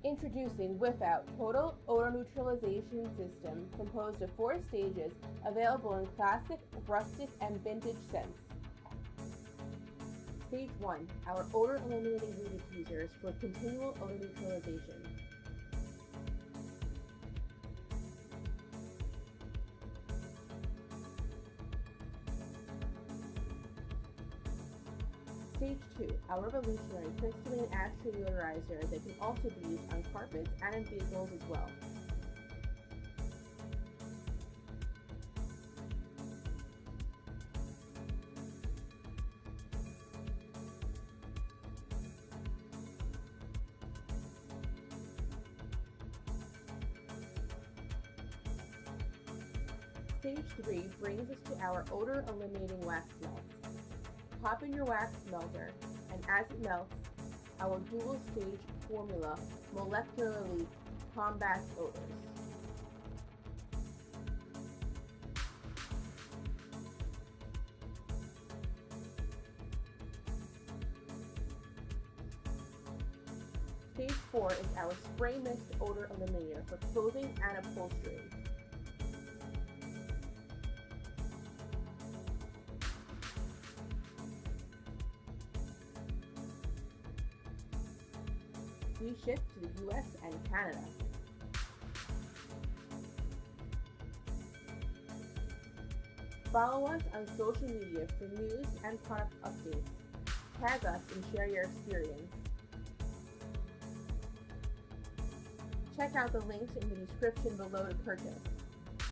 Introducing Whiff Out Total Odor Neutralization System, composed of 4 stages, available in classic, rustic, and vintage scents. Stage 1. Our odor eliminating diffusers for continual odor neutralization. Stage 2. Our revolutionary Crystalline Ashtray Deodorizer that can also be used on carpets and in vehicles as well. Stage 3 brings us to our odor eliminating wax melt. Pop in your wax melter, and as it melts, our dual stage formula molecularly combats odors. Stage 4 is our spray mist odor eliminator for clothing and upholstery. We ship to the US and Canada. Follow us on social media for news and product updates. Tag us and share your experience. Check out the links in the description below to purchase.